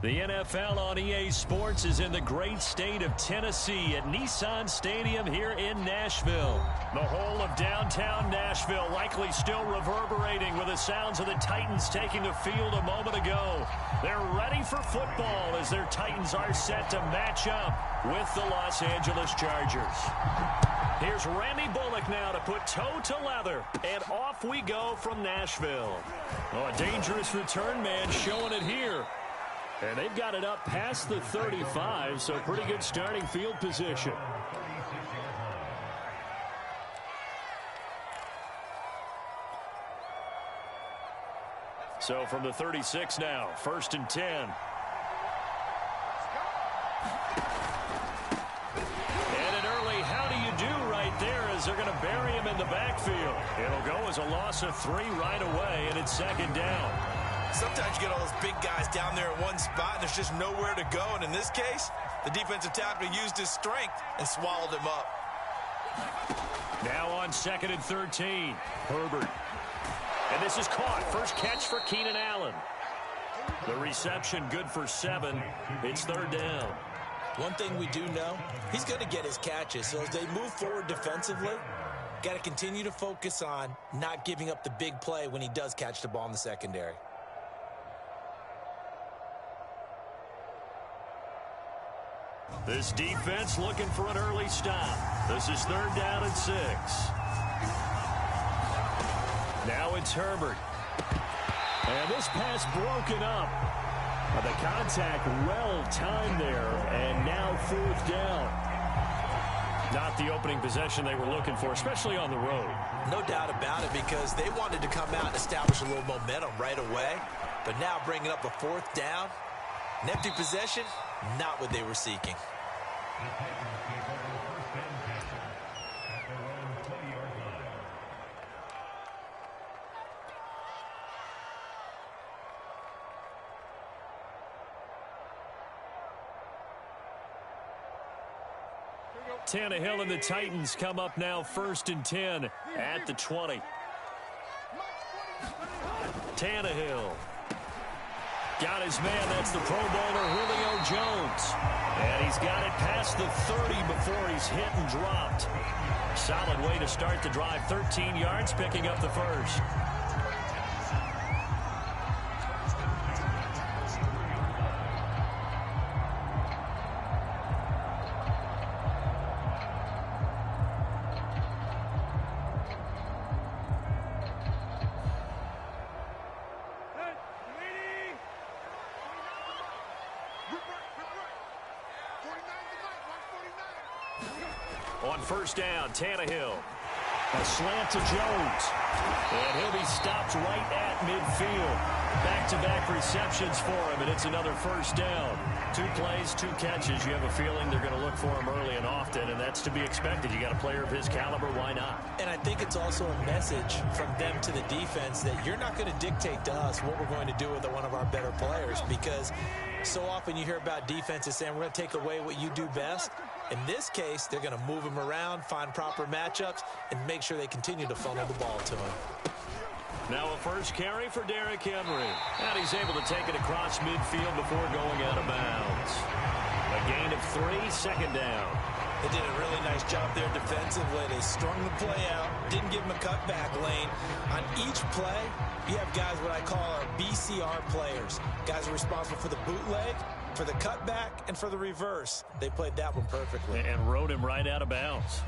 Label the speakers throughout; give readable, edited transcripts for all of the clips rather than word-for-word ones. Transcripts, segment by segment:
Speaker 1: The NFL on EA Sports is in the great state of Tennessee at Nissan Stadium here in Nashville. The whole of downtown Nashville likely still reverberating with the sounds of the Titans taking the field a moment ago. They're ready for football as their Titans are set to match up with the Los Angeles Chargers. Here's Randy Bullock now to put toe to leather, and off we go from Nashville. Oh, a dangerous return man showing it here. And they've got it up past the 35, so pretty good starting field position. So from the 36 now, 1st and 10. And an early how do you do right there as they're going to bury him in the backfield. It'll go as a loss of 3 right away, and it's 2nd down.
Speaker 2: Sometimes you get all those big guys down there in one spot, and there's just nowhere to go. And in this case, the defensive tackle used his strength and swallowed him up.
Speaker 1: Now on 2nd and 13, Herbert. And this is caught. First catch for Keenan Allen. The reception good for 7. It's 3rd down.
Speaker 3: One thing we do know, he's going to get his catches. So as they move forward defensively, got to continue to focus on not giving up the big play when he does catch the ball in the secondary.
Speaker 1: This defense looking for an early stop. This is 3rd down and 6. Now it's Herbert. And this pass broken up. The contact well timed there, and now 4th down. Not the opening possession they were looking for, especially on the road.
Speaker 3: No doubt about it, because they wanted to come out and establish a little momentum right away. But now bringing up a 4th down, an empty possession, not what they were seeking.
Speaker 1: Tannehill and the Titans come up now 1st and 10 at the 20. Tannehill. Got his man. That's the Pro Bowler Julio Jones. And he's got it past the 30 before he's hit and dropped. Solid way to start the drive. 13 yards, picking up the first. On 1st down, Tannehill. A slant to Jones. And he'll be stopped right at midfield. Back-to-back receptions for him, and it's another 1st down. 2 plays, 2 catches. You have a feeling they're going to look for him early and often, and that's to be expected. You got a player of his caliber, why not?
Speaker 3: And I think it's also a message from them to the defense that you're not going to dictate to us what we're going to do with one of our better players, because so often you hear about defenses saying we're going to take away what you do best. In this case, they're going to move him around, find proper matchups, and make sure they continue to funnel the ball to him.
Speaker 1: Now a first carry for Derrick Henry. And he's able to take it across midfield before going out of bounds. A gain of 3, 2nd down.
Speaker 3: They did a really nice job there defensively. They strung the play out, didn't give him a cutback lane. On each play, you have guys what I call our BCR players. Guys are responsible for the bootleg, for the cutback, and for the reverse. They played that one perfectly.
Speaker 1: And rode him right out of bounds.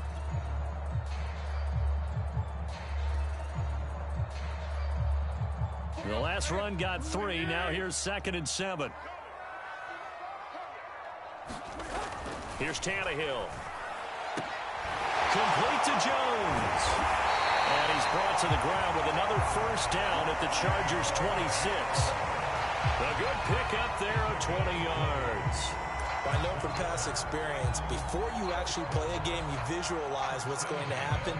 Speaker 1: The last run got 3. Now here's 2nd and 7. Here's Tannehill. Complete to Jones. And he's brought to the ground with another 1st down at the Chargers' 26. A good pickup there of 20 yards.
Speaker 3: I know from past experience, before you actually play a game, you visualize what's going to happen.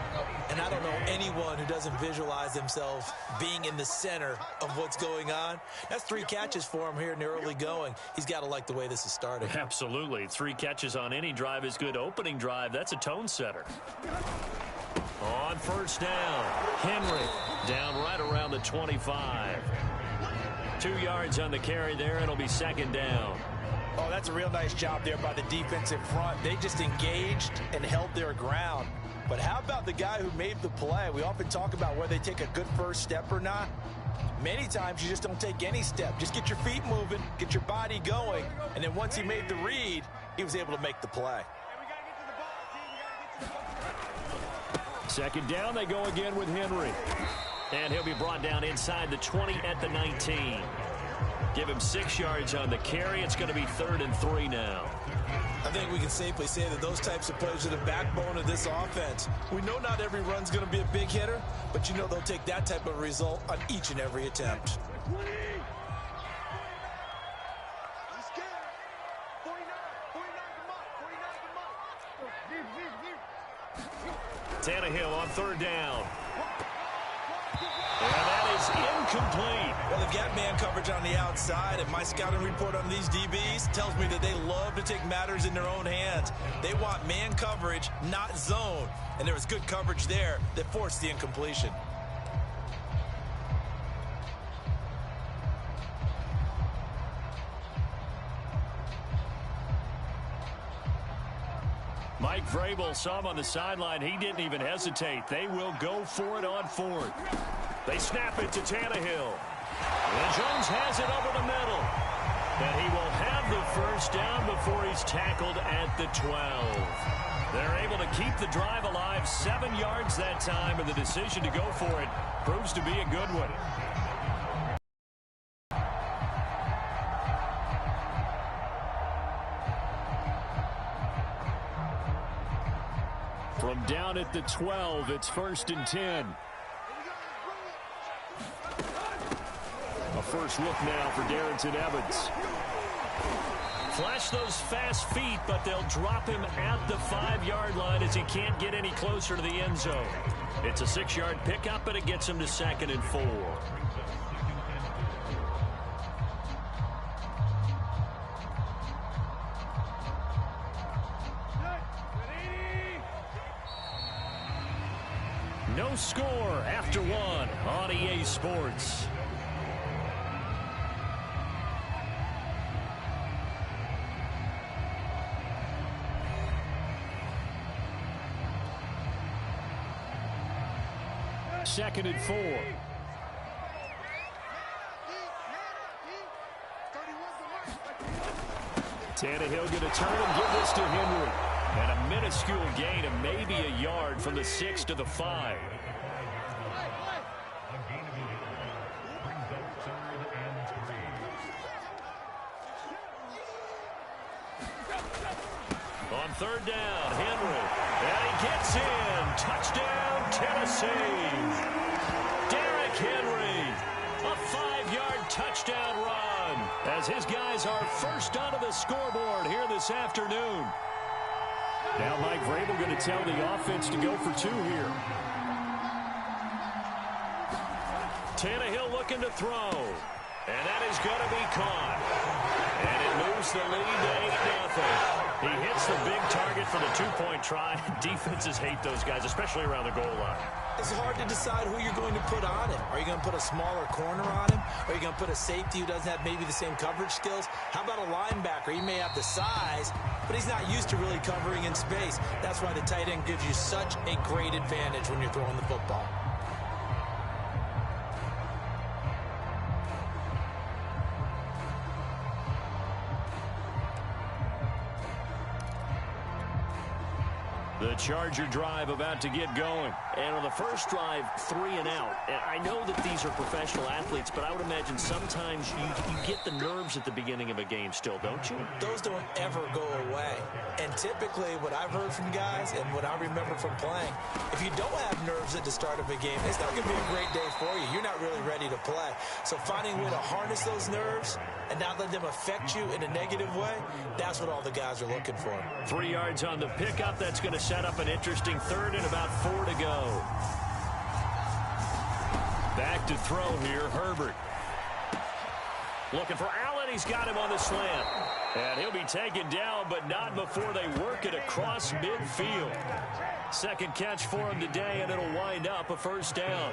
Speaker 3: And I don't know anyone who doesn't visualize themselves being in the center of what's going on. That's 3 catches for him here in the early going. He's got to like the way this is starting.
Speaker 1: Absolutely. 3 catches on any drive is good. Opening drive, that's a tone setter. On 1st down, Henry down right around the 25. 2 yards on the carry there. It'll be second down.
Speaker 3: Oh, that's a real nice job there by the defensive front. They just engaged and held their ground. But how about the guy who made the play? We often talk about whether they take a good first step or not. Many times you just don't take any step. Just get your feet moving, get your body going, and then once he made the read, he was able to make the play.
Speaker 1: Second down, they go again with Henry. And he'll be brought down inside the 20 at the 19. Give him 6 yards on the carry. It's going to be 3rd and 3 now.
Speaker 3: I think we can safely say that those types of plays are the backbone of this offense. We know not every run's going to be a big hitter, but you know they'll take that type of result on each and every attempt.
Speaker 1: Tannehill on 3rd down. And that is incomplete.
Speaker 3: Well, they've got man coverage on the outside, and my scouting report on these DBs tells me that they love to take matters in their own hands. They want man coverage, not zone. And there was good coverage there that forced the incompletion.
Speaker 1: Mike Vrabel saw him on the sideline. He didn't even hesitate. They will go for it on 4th. They snap it to Tannehill. And Jones has it over the middle. And he will have the first down before he's tackled at the 12. They're able to keep the drive alive, 7 yards that time, and the decision to go for it proves to be a good one. From down at the 12, it's 1st and 10. A first look now for Darrington Evans. Flash those fast feet, but they'll drop him at the 5-yard line as he can't get any closer to the end zone. It's a 6-yard pickup, and it gets him to 2nd and 4. No score after 1 on EA Sports. Second and 4. Tannehill going to turn and give this to Henry. And a minuscule gain of maybe a yard from the 6 to the 5. On 3rd down, Henry. And he gets in. Touchdown, Tennessee. Derrick Henry. A 5-yard touchdown run as his guys are first onto the scoreboard here this afternoon. Now Mike Vrabel going to tell the offense to go for 2 here. Tannehill looking to throw. And that is going to be caught. And it moves the lead to 8-0. He hits the big target for the 2-point try. Defenses hate those guys, especially around the goal line.
Speaker 3: It's hard to decide who you're going to put on him. Are you going to put a smaller corner on him? Are you going to put a safety who doesn't have maybe the same coverage skills? How about a linebacker? He may have the size, but he's not used to really covering in space. That's why the tight end gives you such a great advantage when you're throwing the football.
Speaker 1: The Charger drive about to get going. And on the first drive, 3 and out. And I know that these are professional athletes, but I would imagine sometimes you get the nerves at the beginning of a game still, don't you?
Speaker 3: Those don't ever go away. And typically what I've heard from guys and what I remember from playing, if you don't have nerves at the start of a game, it's not going to be a great day for you. You're not really ready to play. So finding a way to harness those nerves and not let them affect you in a negative way, that's what all the guys are looking for.
Speaker 1: 3 yards on the pickup. That's going to set up an interesting 3rd and about 4 to go. Back to throw here, Herbert. Looking for Allen. He's got him on the slant. And he'll be taken down, but not before they work it across midfield. Second catch for him today, and it'll wind up a first down.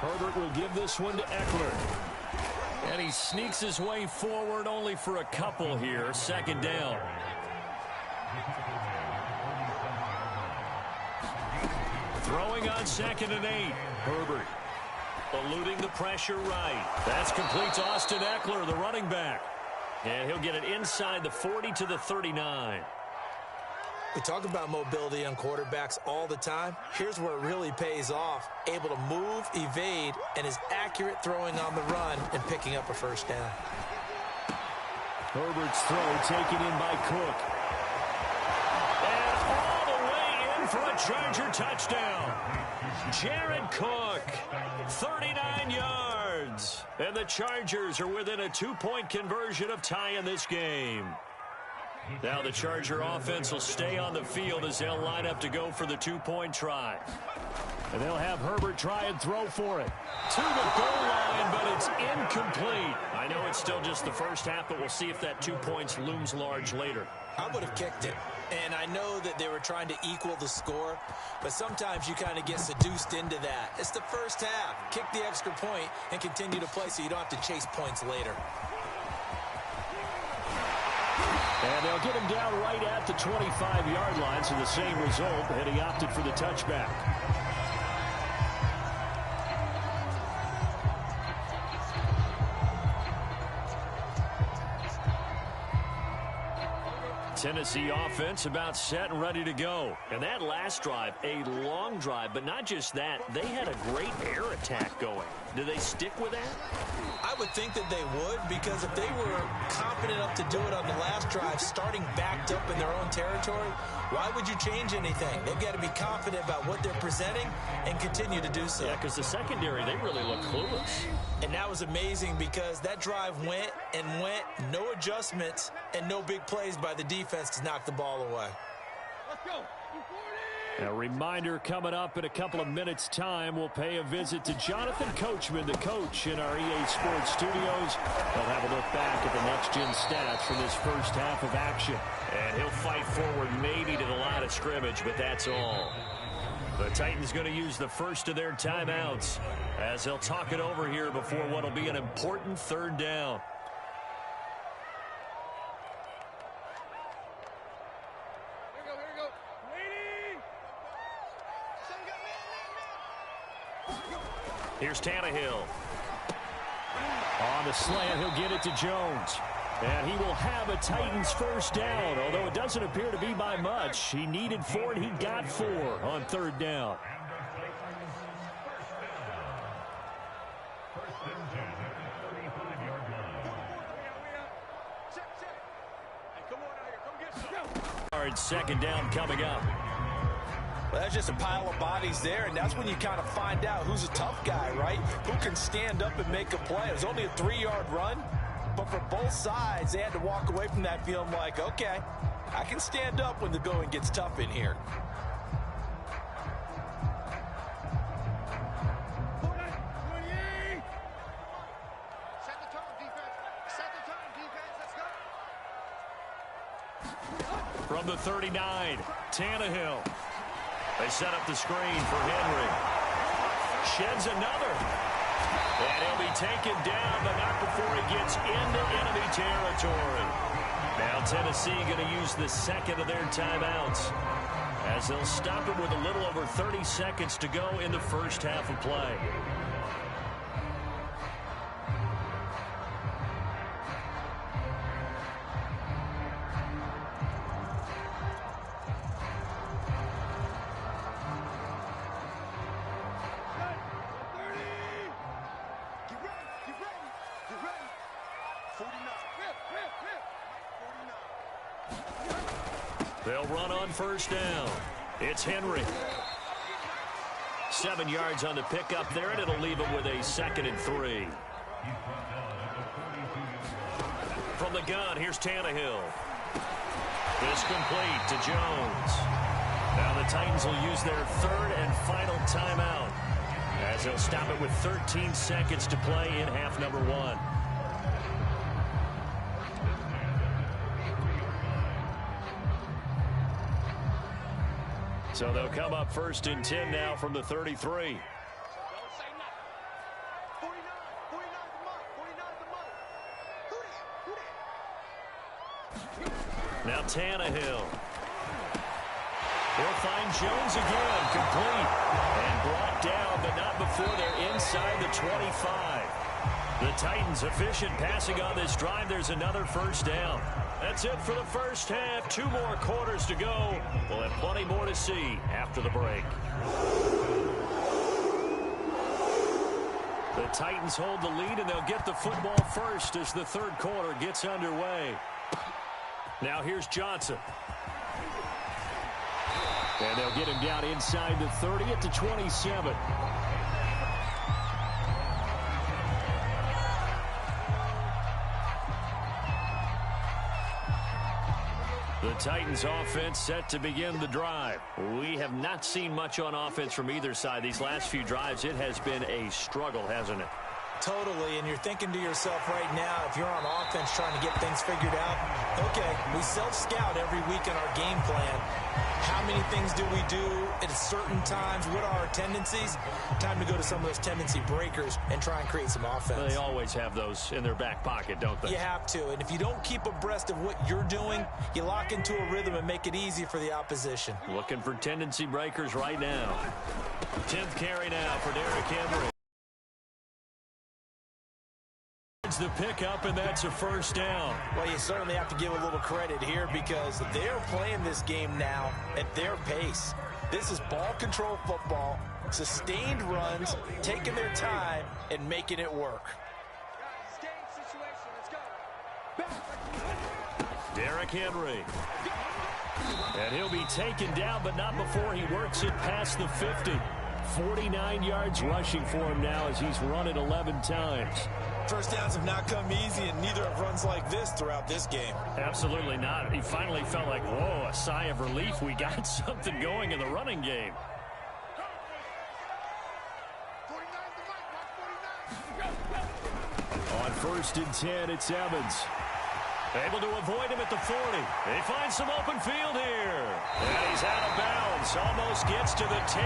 Speaker 1: Herbert will give this one to Eckler. And he sneaks his way forward only for a couple here. 2nd down. Throwing on 2nd and 8. Herbert eluding the pressure right. That's complete to Austin Eckler, the running back. And he'll get it inside the 40 to the 39.
Speaker 3: We talk about mobility on quarterbacks all the time. Here's where it really pays off. Able to move, evade, and is accurate throwing on the run and picking up a 1st down.
Speaker 1: Herbert's throw taken in by Cook. And all the way in for a Charger touchdown. Jared Cook, 39 yards. And the Chargers are within a 2-point conversion of tying this game. Now the Charger offense will stay on the field as they'll line up to go for the 2-point try. And they'll have Herbert try and throw for it. To the goal line, but it's incomplete. I know it's still just the first half, but we'll see if that 2 points looms large later.
Speaker 3: I would have kicked it. And I know that they were trying to equal the score, but sometimes you kind of get seduced into that. It's the first half. Kick the extra point and continue to play so you don't have to chase points later.
Speaker 1: And they'll get him down right at the 25-yard line, so the same result, and he opted for the touchback. Tennessee offense about set and ready to go. And that last drive, a long drive, but not just that. They had a great air attack going. Do they stick with that?
Speaker 3: I would think that they would, because if they were confident enough to do it on the last drive, starting backed up in their own territory, why would you change anything? They've got to be confident about what they're presenting and continue to do so.
Speaker 1: Yeah, because the secondary, they really look clueless.
Speaker 3: And that was amazing because that drive went and went, no adjustments, and no big plays by the defense to knock the ball away.
Speaker 4: Let's go.
Speaker 1: A reminder coming up in a couple of minutes' time. We'll pay a visit to Jonathan Coachman, the coach in our EA Sports studios. They'll have a look back at the next-gen stats from this first half of action. And he'll fight forward maybe to the line of scrimmage, but that's all. The Titans going to use the first of their timeouts as they'll talk it over here before what will be an important 3rd down. Here's Tannehill. On the slant, he'll get it to Jones. And he will have a Titans 1st down, although it doesn't appear to be by much. He needed 4, and he got 4 on 3rd down. Hard 2nd down coming up.
Speaker 2: Well, that's just a pile of bodies there, and that's when you kind of find out who's a tough guy, right? Who can stand up and make a play. It was only a 3-yard run, but for both sides, they had to walk away from that feeling like, okay, I can stand up when the going gets tough in here.
Speaker 1: From the 39, Tannehill. They set up the screen for Henry. Sheds another. And he'll be taken down, but not before he gets into enemy territory. Now Tennessee going to use the 2nd of their timeouts as they'll stop him with a little over 30 seconds to go in the first half of play. They'll run on 1st down. It's Henry. 7 yards on the pickup there, and it'll leave him with a 2nd and 3. From the gun, here's Tannehill. This complete to Jones. Now the Titans will use their 3rd and final timeout as they'll stop it with 13 seconds to play in half number 1. So they'll come up 1st and 10 now from the 33. Now Tannehill. He'll find Jones again, complete. And brought down, but not before they're inside the 25. The Titans efficient passing on this drive. There's another first down. That's it for the first half. 2 more quarters to go. We'll have plenty more to see after the break. The Titans hold the lead, and they'll get the football first as the third quarter gets underway. Now here's Johnson. And they'll get him down inside the 30 at the 27. The Titans offense set to begin the drive. We have not seen much on offense from either side. These last few drives, it has been a struggle, hasn't it?
Speaker 3: Totally, and you're thinking to yourself right now, if you're on offense trying to get things figured out, okay, we self-scout every week in our game plan. How many things do we do at certain times? What are our tendencies? Time to go to some of those tendency breakers and try and create some offense.
Speaker 1: They always have those in their back pocket, don't they?
Speaker 3: You have to, and if you don't keep abreast of what you're doing, you lock into a rhythm and make it easy for the opposition.
Speaker 1: Looking for tendency breakers right now. 10th carry now for Derrick Henry. The pickup, and that's a first down.
Speaker 3: Well, you certainly have to give a little credit here because they're playing this game now at their pace. This is ball control football, sustained runs, taking their time and making it work.
Speaker 1: Derrick Henry. And he'll be taken down, but not before he works it past the 50. 49 yards rushing for him now as he's run it 11 times.
Speaker 3: First downs have not come easy, and neither have runs like this throughout this game.
Speaker 1: Absolutely not. He finally felt like, whoa, a sigh of relief. We got something going in the running game. On 1st and 10, it's Evans. Able to avoid him at the 40. He finds some open field here. And he's out of bounds. Almost gets to the 10.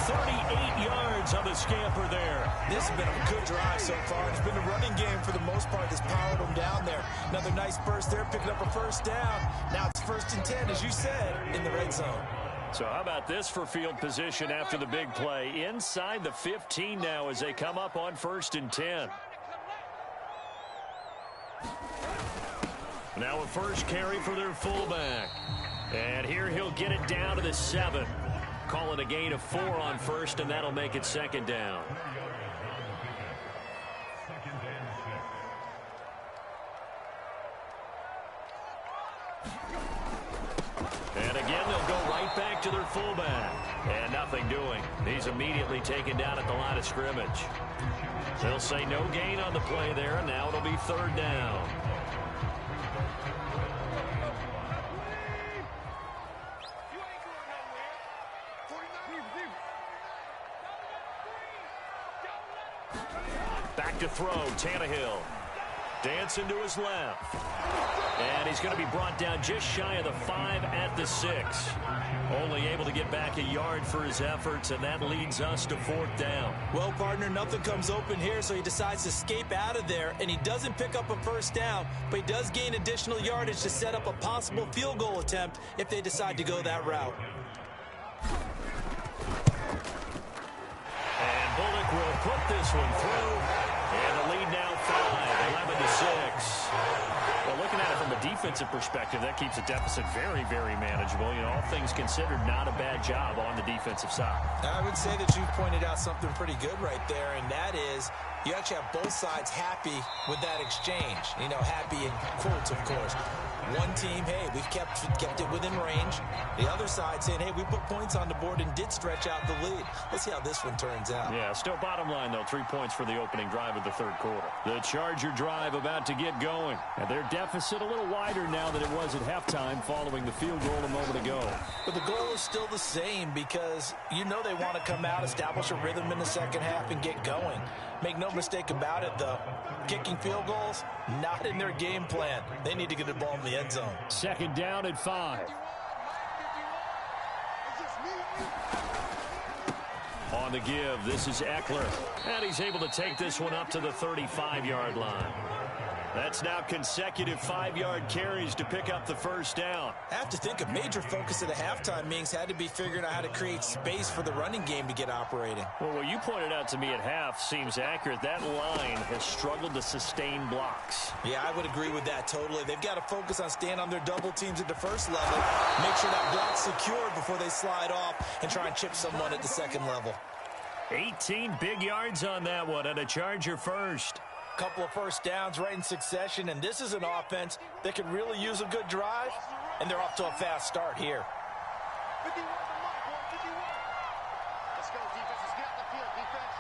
Speaker 1: 38 yards on the scamper there.
Speaker 3: This has been a good drive so far. It's been a running game for the most part that's powered him down there. Another nice burst there, picking up a first down. Now it's 1st and 10, as you said, in the red zone.
Speaker 1: So how about this for field position after the big play? Inside the 15 now as they come up on 1st and 10. Now a first carry for their fullback. And here he'll get it down to the 7. Call it a gain of 4 on 1st, and that'll make it 2nd down. And again, they'll go right back to their fullback. And nothing doing. He's immediately taken down at the line of scrimmage. They'll say no gain on the play there, and now it'll be 3rd down. Back to throw, Tannehill. Dancing to his left. And he's going to be brought down just shy of the 5 at the 6. Only able to get back a yard for his efforts, and that leads us to 4th down.
Speaker 3: Well, partner, nothing comes open here, so he decides to escape out of there, and he doesn't pick up a first down, but he does gain additional yardage to set up a possible field goal attempt if they decide to go that route.
Speaker 1: And Bullock will put this one through. And the lead now 5, 11-6. Well, looking at it from a defensive perspective, that keeps the deficit very, very manageable. You know, all things considered, not a bad job on the defensive side.
Speaker 3: I would say that you've pointed out something pretty good right there, and that is you actually have both sides happy with that exchange. You know, happy in quotes, of course. One team, hey, we've kept it within range. The other side saying, hey, we put points on the board and did stretch out the lead. Let's see how this one turns out.
Speaker 1: Yeah, still bottom line, though, 3 points for the opening drive of the 3rd quarter. The Charger drive about to get going. And their deficit a little wider now than it was at halftime following the field goal a moment ago.
Speaker 3: But the goal is still the same because you know they want to come out, establish a rhythm in the second half, and get going. Make no mistake about it, though. Kicking field goals, not in their game plan. They need to get the ball in the end zone.
Speaker 1: 2nd down at 5. On the give, this is Eckler. And he's able to take this one up to the 35-yard line. That's now consecutive 5-yard carries to pick up the first down.
Speaker 3: I have to think a major focus of the halftime meetings had to be figuring out how to create space for the running game to get operating.
Speaker 1: Well, what you pointed out to me at half seems accurate. That line has struggled to sustain blocks.
Speaker 3: Yeah, I would agree with that totally. They've got to focus on staying on their double teams at the first level, make sure that block's secured before they slide off and try and chip someone at the second level.
Speaker 1: 18 big yards on that one, and a Charger first.
Speaker 2: Couple of first downs right in succession, and this is an offense that could really use a good drive, and they're off to a fast start here.
Speaker 4: Let's go, defense. Let's get out the field, defense.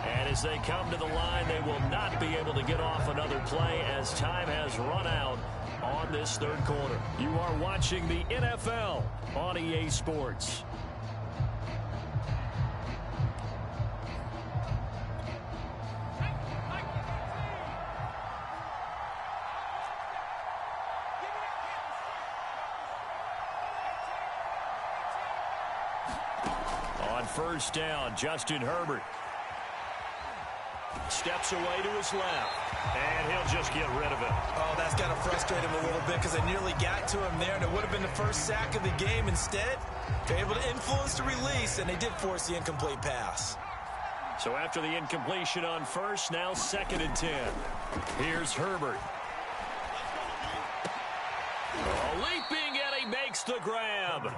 Speaker 1: And as they come to the line, they will not be able to get off another play as time has run out on this third quarter. You are watching the NFL on EA Sports. On first down, Justin Herbert steps away to his left, and he'll just get rid of it.
Speaker 3: Oh, that's got to frustrate him a little bit because they nearly got to him there, and it would have been the first sack of the game. Instead, they're able to influence the release, and they did force the incomplete pass.
Speaker 1: So after the incompletion on first, now 2nd and 10. Here's Herbert. Leaping, and he makes the grab.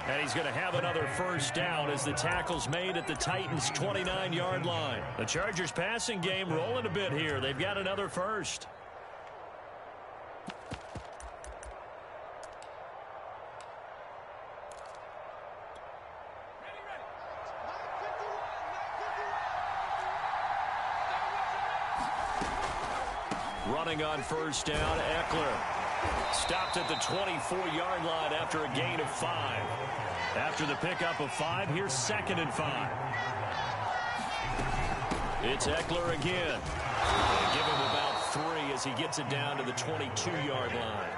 Speaker 1: And he's going to have another first down as the tackle's made at the Titans' 29-yard line. The Chargers' passing game rolling a bit here. They've got another first. Running on first down, Eckler. Stopped at the 24-yard line after a gain of 5. After the pickup of 5, here's 2nd and 5. It's Eckler again. They give him about 3 as he gets it down to the 22-yard line.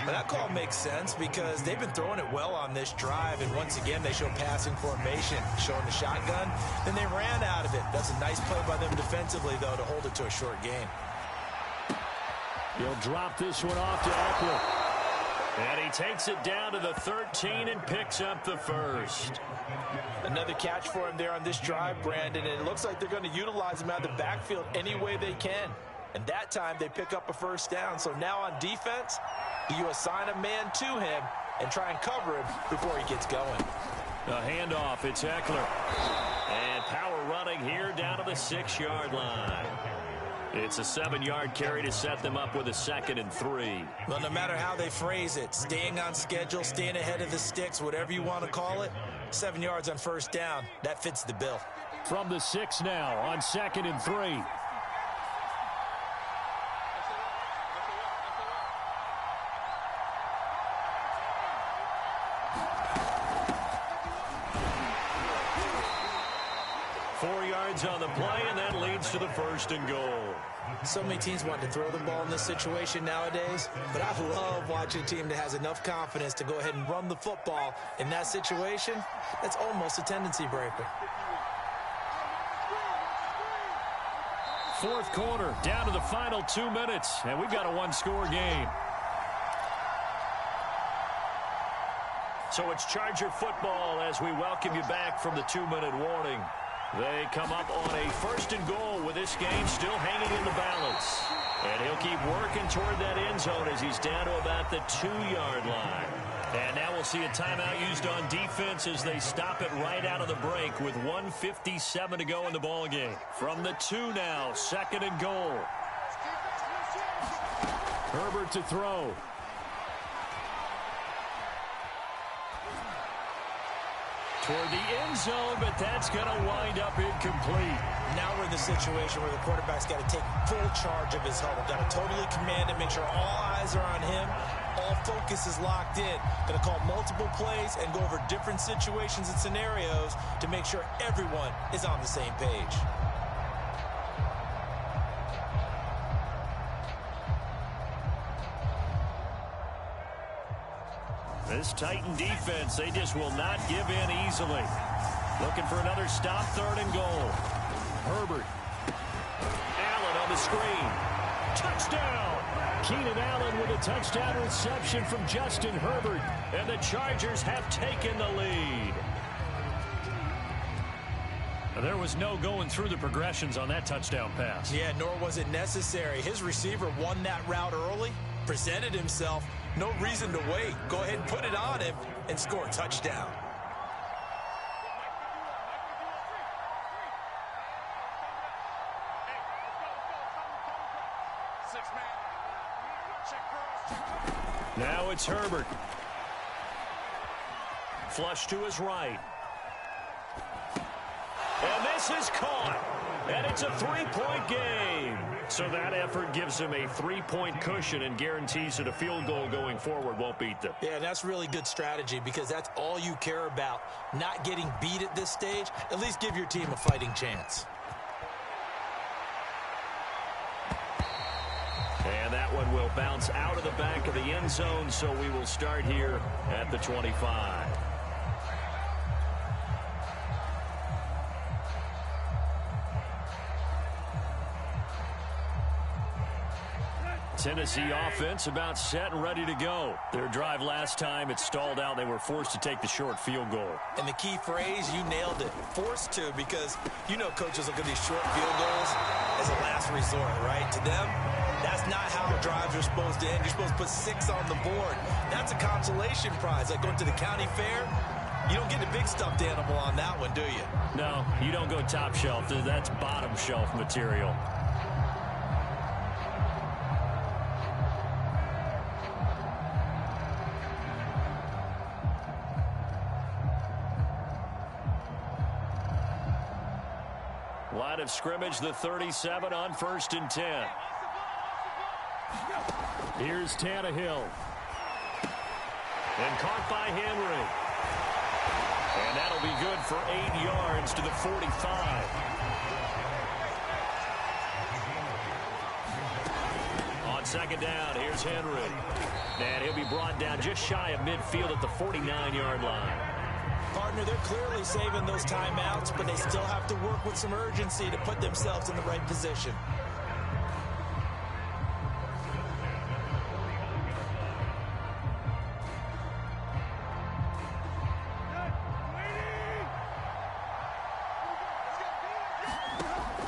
Speaker 3: But that call makes sense because they've been throwing it well on this drive, and once again they show passing formation, showing the shotgun. Then they ran out of it. That's a nice play by them defensively, though, to hold it to a short gain.
Speaker 1: He'll drop this one off to Eckler. And he takes it down to the 13 and picks up the first.
Speaker 2: Another catch for him there on this drive, Brandon, and it looks like they're going to utilize him out of the backfield any way they can. And that time they pick up a first down. So now on defense, you assign a man to him and try and cover him before he gets going.
Speaker 1: A handoff, it's Eckler. And power running here down to the 6-yard line. It's a 7-yard carry to set them up with a 2nd and 3.
Speaker 3: Well, no matter how they phrase it, staying on schedule, staying ahead of the sticks, whatever you want to call it, 7 yards on first down, that fits the bill.
Speaker 1: From the 6 now on 2nd and 3. On the play, and that leads to the 1st and goal.
Speaker 3: So many teams want to throw the ball in this situation nowadays, but I love watching a team that has enough confidence to go ahead and run the football. In that situation, that's almost a tendency breaker.
Speaker 1: 4th quarter, down to the final 2 minutes, and we've got a 1-score game. So it's Charger football as we welcome you back from the 2-minute warning. They come up on a 1st and goal with this game still hanging in the balance. And he'll keep working toward that end zone as he's down to about the 2-yard line. And now we'll see a timeout used on defense as they stop it right out of the break with 1:57 to go in the ball game. From the 2 now, 2nd and goal. Herbert to throw. Toward the end zone, but that's going to wind up incomplete.
Speaker 3: Now we're in the situation where the quarterback's got to take full charge of his huddle. Got to totally command it, make sure all eyes are on him. All focus is locked in. Going to call multiple plays and go over different situations and scenarios to make sure everyone is on the same page.
Speaker 1: This Titan defense, they just will not give in easily. Looking for another stop, 3rd and goal. Herbert. Allen on the screen. Touchdown! Keenan Allen with a touchdown reception from Justin Herbert. And the Chargers have taken the lead. There was no going through the progressions on that touchdown pass.
Speaker 3: Yeah, nor was it necessary. His receiver won that route early, presented himself. No reason to wait. Go ahead and put it on him and score a touchdown.
Speaker 1: Now it's Herbert. Flush to his right. And this is caught. And it's a three-point game. So that effort gives him a three-point cushion and guarantees that a field goal going forward won't beat them.
Speaker 3: Yeah, that's really good strategy because that's all you care about. Not getting beat at this stage. At least give your team a fighting chance.
Speaker 1: And that one will bounce out of the back of the end zone, so we will start here at the 25. Tennessee offense about set and ready to go. Their drive last time, it stalled out. They were forced to take the short field goal.
Speaker 3: And the key phrase, you nailed it. Forced to, because you know coaches look at these short field goals as a last resort, right? To them, that's not how drives are supposed to end. You're supposed to put 6 on the board. That's a consolation prize. Like going to the county fair, you don't get the big stuffed animal on that one, do you?
Speaker 1: No, you don't go top shelf. That's bottom shelf material. Line of scrimmage, the 37 on 1st and 10. Here's Tannehill. And caught by Henry. And that'll be good for 8 yards to the 45. On 2nd down, here's Henry. And he'll be brought down just shy of midfield at the 49-yard line.
Speaker 3: Partner, they're clearly saving those timeouts, but they still have to work with some urgency to put themselves in the right position.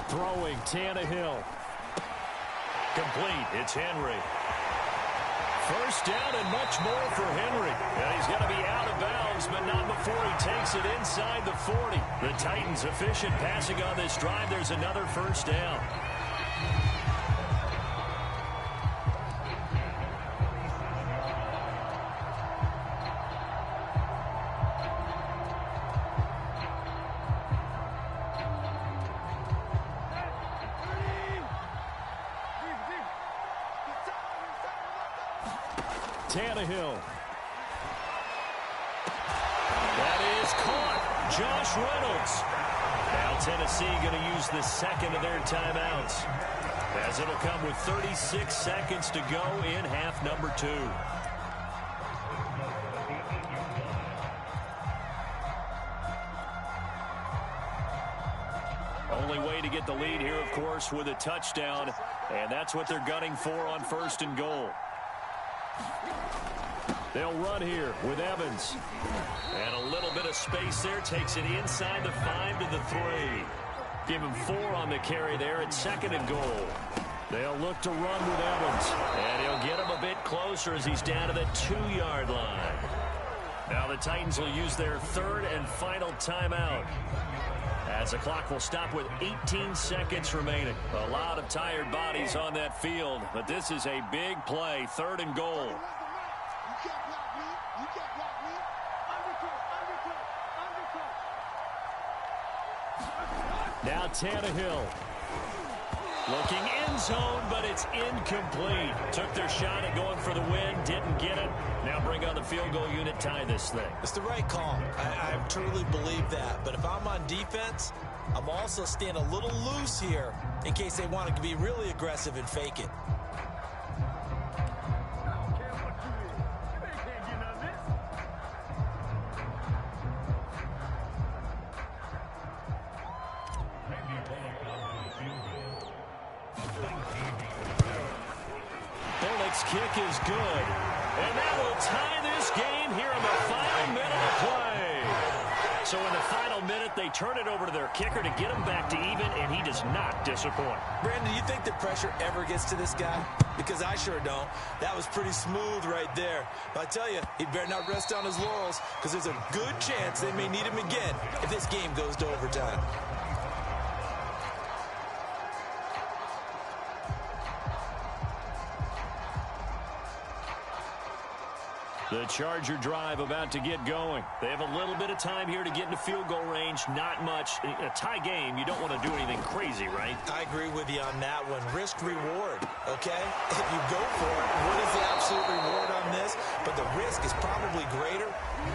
Speaker 1: Throwing, Tannehill. Complete, it's Henry. First down and much more for Henry. And he's going to be out of bounds, but not before he takes it inside the 40. The Titans efficient passing on this drive. There's another first down. Tannehill. That is caught. Josh Reynolds. Now Tennessee going to use the second of their timeouts, as it'll come with 36 seconds to go in half number 2. Only way to get the lead here, of course, with a touchdown, and that's what they're gunning for on 1st and goal. They'll run here with Evans. And a little bit of space there. Takes it inside the 5 to the 3. Give him 4 on the carry there at 2nd and goal. They'll look to run with Evans. And he'll get him a bit closer as he's down to the 2-yard line. Now the Titans will use their 3rd and final timeout, as the clock will stop with 18 seconds remaining. A lot of tired bodies on that field, but this is a big play. 3rd and goal. Now Tannehill. Looking end zone, but it's incomplete. Took their shot at going for the win, didn't get it. Now bring on the field goal unit, tie this thing.
Speaker 3: It's the right call. I truly believe that. But if I'm on defense, I'm also staying a little loose here in case they want to be really aggressive and fake it.
Speaker 1: This kick is good. And that will tie this game here in the final minute of play. So in the final minute, they turn it over to their kicker to get him back to even, and he does not disappoint.
Speaker 3: Brandon, do you think the pressure ever gets to this guy? Because I sure don't. That was pretty smooth right there. But I tell you, he better not rest on his laurels, because there's a good chance they may need him again if this game goes to overtime.
Speaker 1: The Charger drive about to get going. They have a little bit of time here to get into field goal range. Not much. In a tie game, you don't want to do anything crazy, right?
Speaker 3: I agree with you on that one. Risk-reward, okay? If you go for it, what is the absolute reward on this? But the risk is probably greater.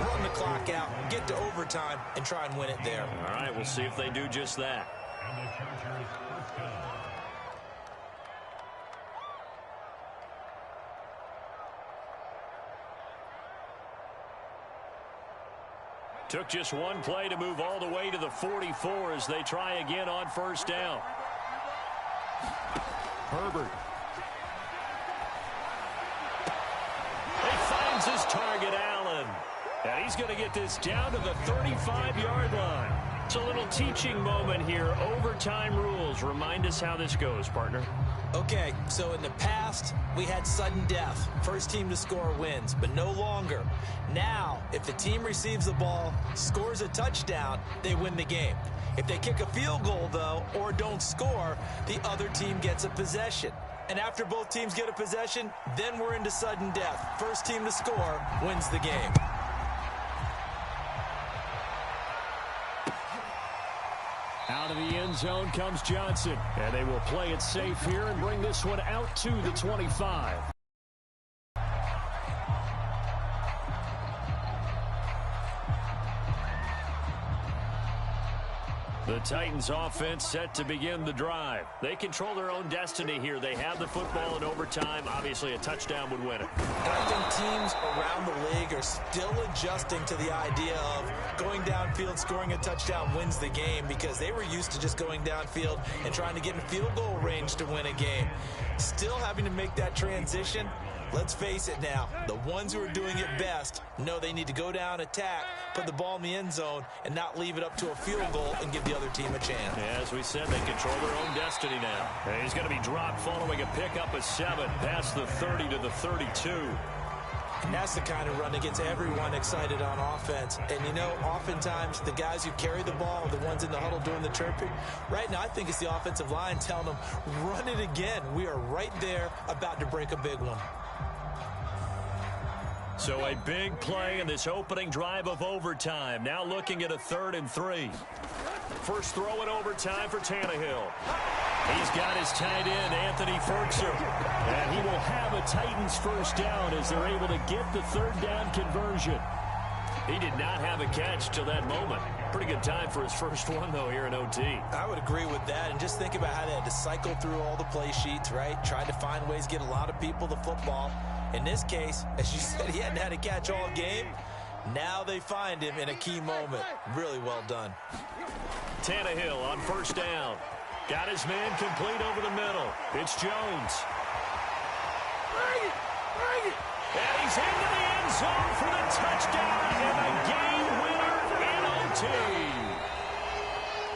Speaker 3: Run the clock out, get to overtime, and try and win it there.
Speaker 1: All right, we'll see if they do just that. Took just one play to move all the way to the 44 as they try again on first down. Herbert. He finds his target, Allen. And he's going to get this down to the 35-yard line. It's a little teaching moment here. Overtime rules. Remind us how this goes, partner.
Speaker 3: Okay, so in the past, we had sudden death. First team to score wins, but no longer. Now, if the team receives the ball, scores a touchdown, they win the game. If they kick a field goal, though, or don't score, the other team gets a possession. And after both teams get a possession, then we're into sudden death. First team to score wins the game.
Speaker 1: Out of the end zone comes Johnson. And they will play it safe here and bring this one out to the 25. The Titans offense set to begin the drive. They control their own destiny here. They have the football in overtime. Obviously, a touchdown would win it.
Speaker 3: And I think teams around the league are still adjusting to the idea of going downfield, scoring a touchdown wins the game, because they were used to just going downfield and trying to get in field goal range to win a game. Still having to make that transition. Let's face it now, the ones who are doing it best know they need to go down, attack, put the ball in the end zone, and not leave it up to a field goal and give the other team a chance.
Speaker 1: Yeah, as we said, they control their own destiny now. And he's going to be dropped following a pickup of 7 past the 30 to the 32.
Speaker 3: And that's the kind of run that gets everyone excited on offense. And, you know, oftentimes the guys who carry the ball are the ones in the huddle doing the chirping. Right now, I think it's the offensive line telling them, run it again. We are right there about to break a big one.
Speaker 1: So a big play in this opening drive of overtime. Now looking at a 3rd and 3. First throw in overtime for Tannehill. He's got his tight end, Anthony Ferguson. And he will have a Titans first down as they're able to get the 3rd down conversion. He did not have a catch till that moment. Pretty good time for his first one, though, here in OT.
Speaker 3: I would agree with that. And just think about how they had to cycle through all the play sheets, right? Tried to find ways to get a lot of people the football. In this case, as you said, he hadn't had a catch all game. Now they find him in a key moment. Really well done.
Speaker 1: Tannehill on first down. Got his man complete over the middle. It's Jones. And he's into the end zone for the touchdown and the game winner in OT.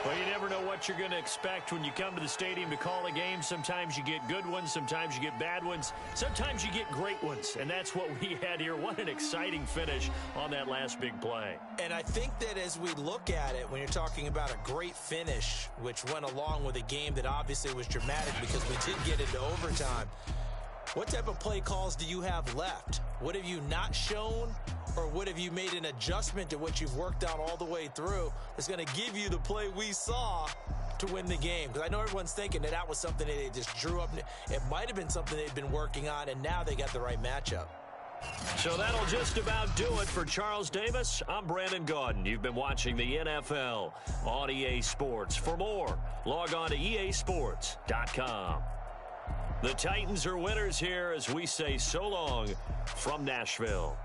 Speaker 1: Well, you never know what you're going to expect when you come to the stadium to call a game. Sometimes you get good ones. Sometimes you get bad ones. Sometimes you get great ones. And that's what we had here. What an exciting finish on that last big play.
Speaker 3: And I think that as we look at it, when you're talking about a great finish, which went along with a game that obviously was dramatic because we did get into overtime, what type of play calls do you have left? What have you not shown? Or what have you made an adjustment to what you've worked out all the way through that's going to give you the play we saw to win the game? Because I know everyone's thinking that that was something that they just drew up. It might have been something they've been working on, and now they got the right matchup.
Speaker 1: So that'll just about do it for Charles Davis. I'm Brandon Gaudin. You've been watching the NFL on EA Sports. For more, log on to easports.com. The Titans are winners here as we say so long from Nashville.